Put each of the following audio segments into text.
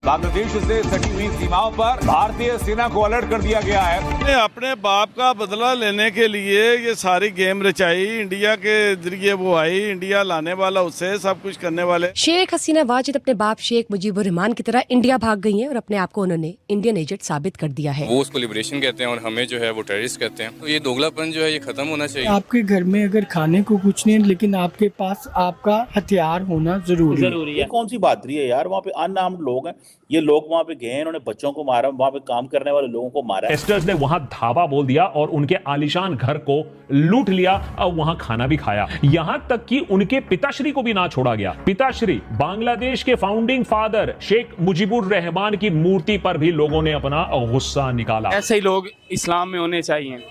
बांग्लादेश से सटी हुई सीमाओं पर भारतीय सेना को अलर्ट कर दिया गया है। अपने बाप का बदला लेने के लिए ये सारी गेम रचाई, इंडिया के जरिए वो आई, इंडिया लाने वाला उससे सब कुछ करने वाले। शेख हसीना वाजिद अपने बाप शेख मुजीबुर रहमान की तरह इंडिया भाग गई हैं और अपने आप को उन्होंने इंडियन एजेंट साबित कर दिया है। वो उसको लिबरेशन कहते हैं और हमें जो है वो टेररिस्ट कहते हैं। तो ये दोगलापन जो है ये खत्म होना चाहिए। आपके घर में अगर खाने को कुछ नहीं है लेकिन आपके पास आपका हथियार होना जरूरी है। ये कौन सी बात रही है यार, वहाँ पे अनआर्म्ड लोग हैं, ये लोग वहाँ पे गए, इन्होंने बच्चों को मारा, वहाँ पे काम करने वाले लोगों को मारा। टेस्टर्स ने वहां धावा बोल दिया और उनके आलीशान घर को लूट लिया और वहां खाना भी खाया। यहां तक कि उनके पिताश्री को भी ना छोड़ा गया। पिताश्री बांग्लादेश के फाउंडिंग फादर शेख मुजीबुर रहमान की मूर्ति पर भी लोगों ने अपना गुस्सा निकाला। ऐसे ही लोग इस्लाम में होने चाहिए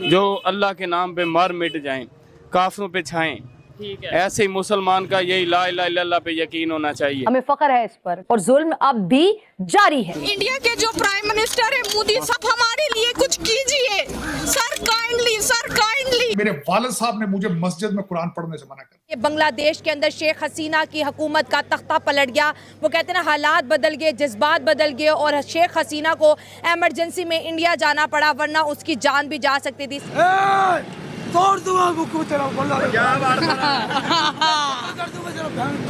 जो अल्लाह के नाम पे मर मिट जाएं, काफिरों पे छाएं। ऐसे ही मुसलमान का यही ला इलाहा इल्लल्लाह पे यकीन होना चाहिए। हमें फख्र है इस पर और जुल्म अब भी जारी है। इंडिया के जो प्राइम मिनिस्टर है मोदी साहब, हमारे लिए कुछ कीजिए सर, काइंडली सर, काइंडली। मेरे वालिद साहब ने मुझे मस्जिद में कुरान पढ़ने से मना कर। बांग्लादेश के अंदर शेख हसीना की हुकूमत का तख्ता पलट गया। वो कहते हैं ना, हालात बदल गए, जज्बात बदल गए और शेख हसीना को इमरजेंसी में इंडिया जाना पड़ा, वरना उसकी जान भी जा सकती थी।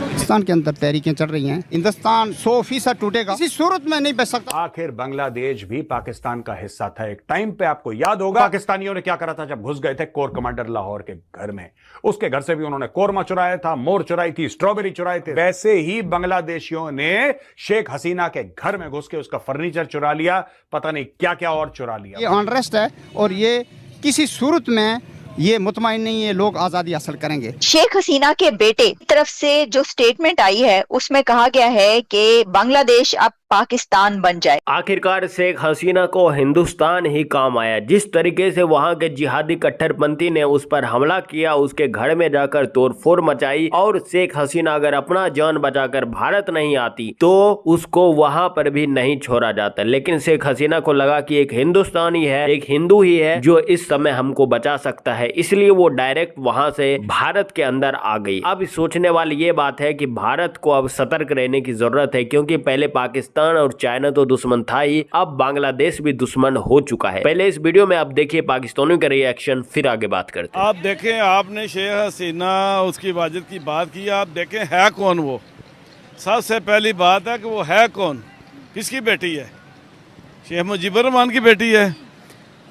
पाकिस्तान के अंदर तहरीकें चल रही हैं, हिंदुस्तान 100% टूटेगा, किसी सूरत में नहीं बच सकता। आखिर बांग्लादेश भी पाकिस्तान का हिस्सा था एक टाइम पे। आपको याद होगा पाकिस्तानियों ने क्या करा था जब घुस गए थे कोर कमांडर लाहौर के घर में। उसके घर से भी उन्होंने कोरमा चुराया था, मोर चुराई थी, स्ट्रॉबेरी चुराए थे। वैसे ही बांग्लादेशियों ने शेख हसीना के घर में घुस के उसका फर्नीचर चुरा लिया, पता नहीं क्या क्या और चुरा लिया। ये अनरेस्ट है और ये किसी सूरत में ये मुतमईन नहीं है, लोग आजादी हासिल करेंगे। शेख हसीना के बेटे की तरफ से जो स्टेटमेंट आई है उसमें कहा गया है कि बांग्लादेश अब पाकिस्तान बन जाए। आखिरकार शेख हसीना को हिंदुस्तान ही काम आया। जिस तरीके से वहां के जिहादी कट्टरपंथी ने उस पर हमला किया, उसके घर में जाकर तोड़फोड़ मचाई और शेख हसीना अगर अपना जान बचाकर भारत नहीं आती तो उसको वहां पर भी नहीं छोड़ा जाता। लेकिन शेख हसीना को लगा कि एक हिंदुस्तानी है, एक हिंदू ही है जो इस समय हमको बचा सकता है, इसलिए वो डायरेक्ट वहां से भारत के अंदर आ गई। अब सोचने वाली ये बात है कि भारत को अब सतर्क रहने की जरूरत है, क्योंकि पहले पाकिस्तान और चाइना तो दुश्मन था ही, अब बांग्लादेश भी दुश्मन हो चुका है। पहले इस वीडियो में आप देखिए पाकिस्तानियों का रिएक्शन, फिर आगे बात करते हैं। आप देखें, आपने शेख हसीना उसकी वाजिद की बात की, आप देखें है कौन वो। सबसे पहली बात है कि वो है कौन, किसकी बेटी है? शेख मुजीबुर रहमान की बेटी है।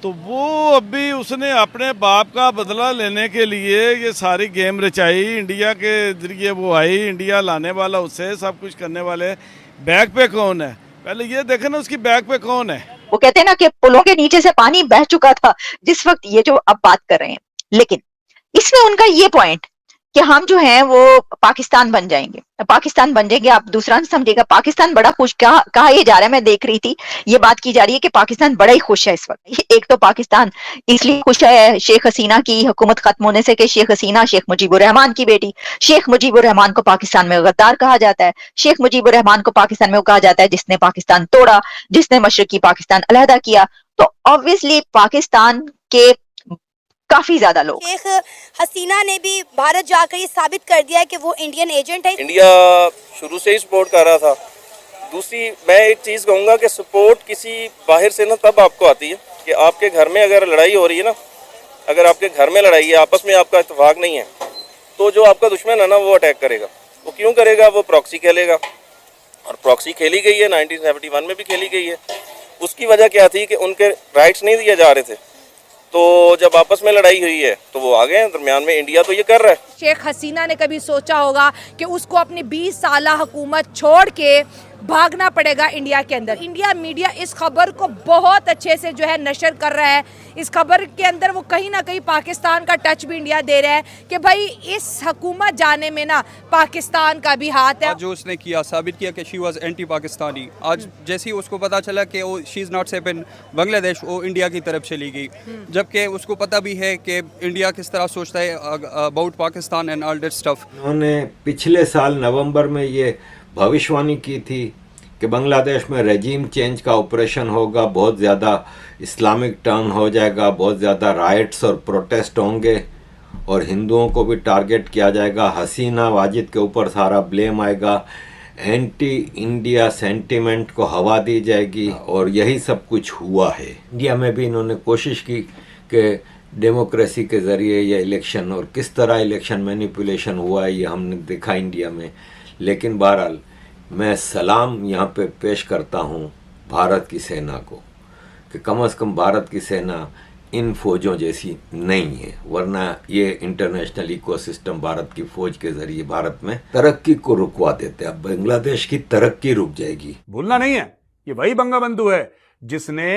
तो वो अभी उसने अपने बाप का बदला लेने के लिए ये सारी गेम रचाई, इंडिया के जरिए वो आई, इंडिया लाने वाला उससे सब कुछ करने वाले। बैग पे कौन है, पहले ये देखे ना उसकी बैग पे कौन है। वो कहते हैं ना कि पुलों के नीचे से पानी बह चुका था जिस वक्त ये जो अब बात कर रहे हैं, लेकिन इसमें उनका ये पॉइंट कि हम जो हैं वो पाकिस्तान बन जाएंगे, पाकिस्तान बन जाएंगे। आप दूसरा नहीं समझिएगा, पाकिस्तान बड़ा खुश कहा ये जा रहा है। मैं देख रही थी ये बात की जा रही है कि पाकिस्तान बड़ा ही खुश है इस वक्त। एक तो पाकिस्तान इसलिए खुश है शेख हसीना की हुकूमत खत्म होने से कि शेख हसीना शेख मुजीबुर रहमान की बेटी। शेख मुजीबुर रहमान को पाकिस्तान में गद्दार कहा जाता है। शेख मुजीबुर रहमान को पाकिस्तान में वो कहा जाता है जिसने पाकिस्तान तोड़ा, जिसने मशरकी पाकिस्तान अलहदा किया। तो ऑब्वियसली पाकिस्तान के काफी ज्यादा लोग। शेख हसीना ने भी भारत जाकर ये साबित कर दिया है कि वो इंडियन एजेंट है। इंडिया शुरू से ही सपोर्ट कर रहा था। दूसरी मैं एक चीज़ कहूँगा कि सपोर्ट किसी बाहर से ना तब आपको आती है कि आपके घर में अगर लड़ाई हो रही है ना, अगर आपके घर में लड़ाई है, आपस में आपका इत्तेफाक नहीं है, तो जो आपका दुश्मन है ना वो अटैक करेगा। वो क्यों करेगा? वो प्रॉक्सी खेलेगा, और प्रॉक्सी खेली गई है, 1971 में भी खेली गई है। उसकी वजह क्या थी कि उनके राइट्स नहीं दिए जा रहे थे, तो जब आपस में लड़ाई हुई है तो वो आ गए दरमियान में। इंडिया तो ये कर रहा है। शेख हसीना ने कभी सोचा होगा कि उसको अपनी 20 साला हुकूमत छोड़ के भागना पड़ेगा इंडिया के अंदर? इंडिया मीडिया इस खबर को बहुत अच्छे से जो है नशर कर रहा है। इस खबर के अंदर वो कहीं ना कहीं पाकिस्तान का टच भी इंडिया दे रहा है कि भाई इस हुकूमत जाने में ना पाकिस्तान का भी हाथ है। जो उसने किया, साबित किया कि शी वाज एंटी पाकिस्तानी। आज जैसे ही उसको पता चला कि वो she is not safe in Bangladesh, वो इंडिया की तरफ चली गई, जबकि उसको पता भी है कि इंडिया किस तरह सोचता है about Pakistan and all that stuff. उन्होंने पिछले साल नवंबर में ये भविष्यवाणी की थी कि बांग्लादेश में रेजिम चेंज का ऑपरेशन होगा, बहुत ज़्यादा इस्लामिक टर्न हो जाएगा, बहुत ज़्यादा राइट्स और प्रोटेस्ट होंगे और हिंदुओं को भी टारगेट किया जाएगा। हसीना वाजिद के ऊपर सारा ब्लेम आएगा। एंटी इंडिया सेंटिमेंट को हवा दी जाएगी, और यही सब कुछ हुआ है। इंडिया में भी इन्होंने कोशिश की कि डेमोक्रेसी के ज़रिए या इलेक्शन, और किस तरह इलेक्शन मैनिपुलेशन हुआ है ये हमने देखा इंडिया में। लेकिन बहरहाल मैं सलाम यहाँ पे पेश करता हूँ भारत की सेना को कि कम से कम भारत की सेना इन फौजों जैसी नहीं है, वरना ये इंटरनेशनल इकोसिस्टम भारत की फौज के जरिए भारत में तरक्की को रुकवा देते हैं। अब बांग्लादेश की तरक्की रुक जाएगी। भूलना नहीं है, ये वही बंगबंधु है जिसने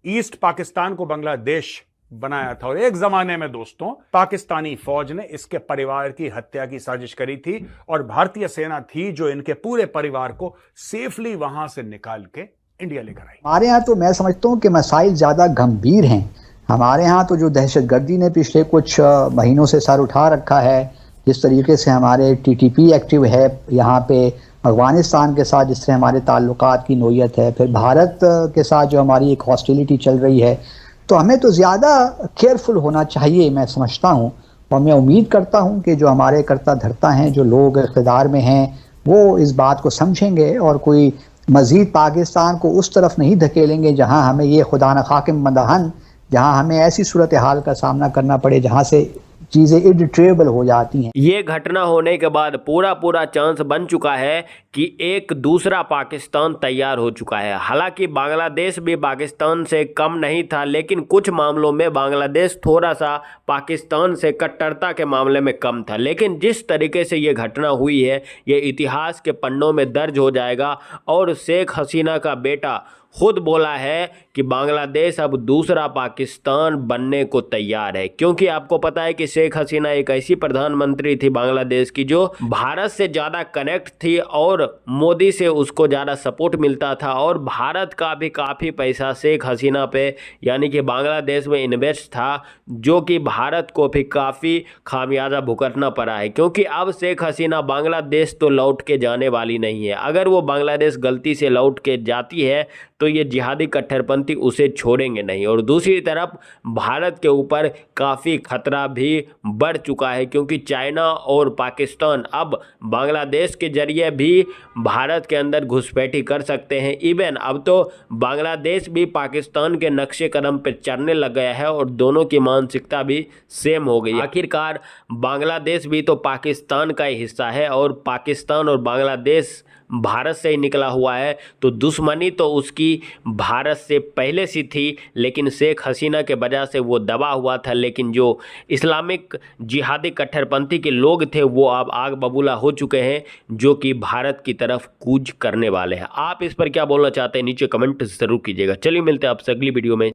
ईस्ट पाकिस्तान को बांग्लादेश बनाया था, और एक जमाने में दोस्तों पाकिस्तानी फौज ने इसके परिवार की हत्या की साजिश करी थी, और भारतीय सेना थी जो इनके पूरे परिवार को सेफली वहां से निकाल के इंडिया लेकर आई। हमारे यहाँ तो मैं समझता हूँ कि मसाइल ज्यादा गंभीर हैं। हमारे यहाँ तो जो दहशतगर्दी ने पिछले कुछ महीनों से सर उठा रखा है, जिस तरीके से हमारे टीटीपी एक्टिव है यहाँ पे, अफगानिस्तान के साथ जिस तरह हमारे ताल्लुकात की नोयत है, फिर भारत के साथ जो हमारी एक हॉस्टिलिटी चल रही है, तो हमें तो ज़्यादा केयरफुल होना चाहिए मैं समझता हूँ। और मैं उम्मीद करता हूँ कि जो हमारे कर्ता धर्ता हैं, जो लोग इक़्तिदार में हैं, वो इस बात को समझेंगे और कोई मज़ीद पाकिस्तान को उस तरफ नहीं धकेलेंगे जहाँ हमें ये खुदा न खाकिम मदहन, जहाँ हमें ऐसी सूरत हाल का सामना करना पड़े जहाँ से चीज़ें इरिट्रेबल हो जाती हैं। ये घटना होने के बाद पूरा चांस बन चुका है कि एक दूसरा पाकिस्तान तैयार हो चुका है। हालांकि बांग्लादेश भी पाकिस्तान से कम नहीं था, लेकिन कुछ मामलों में बांग्लादेश थोड़ा सा पाकिस्तान से कट्टरता के मामले में कम था। लेकिन जिस तरीके से ये घटना हुई है, ये इतिहास के पन्नों में दर्ज हो जाएगा। और शेख हसीना का बेटा खुद बोला है कि बांग्लादेश अब दूसरा पाकिस्तान बनने को तैयार है, क्योंकि आपको पता है कि शेख हसीना एक ऐसी प्रधानमंत्री थी बांग्लादेश की जो भारत से ज़्यादा कनेक्ट थी और मोदी से उसको ज़्यादा सपोर्ट मिलता था, और भारत का भी काफ़ी पैसा शेख हसीना पे यानी कि बांग्लादेश में इन्वेस्ट था, जो कि भारत को भी काफ़ी खामियाजा भुगतना पड़ा है। क्योंकि अब शेख हसीना बांग्लादेश तो लौट के जाने वाली नहीं है। अगर वो बांग्लादेश गलती से लौट के जाती है तो ये जिहादी कट्टरपंथी उसे छोड़ेंगे नहीं। और दूसरी तरफ भारत के ऊपर काफ़ी खतरा भी बढ़ चुका है, क्योंकि चाइना और पाकिस्तान अब बांग्लादेश के जरिए भी भारत के अंदर घुसपैठी कर सकते हैं। इवन अब तो बांग्लादेश भी पाकिस्तान के नक्शे कदम पर चलने लग गया है और दोनों की मानसिकता भी सेम हो गई। आखिरकार बांग्लादेश भी तो पाकिस्तान का ही हिस्सा है, और पाकिस्तान और बांग्लादेश भारत से ही निकला हुआ है, तो दुश्मनी तो उसकी भारत से पहले से थी, लेकिन शेख हसीना के वजह से वो दबा हुआ था। लेकिन जो इस्लामिक जिहादी कट्टरपंथी के लोग थे वो अब आग बबूला हो चुके हैं, जो कि भारत की तरफ कूच करने वाले हैं। आप इस पर क्या बोलना चाहते हैं नीचे कमेंट ज़रूर कीजिएगा। चलिए मिलते हैं आपसे अगली वीडियो में।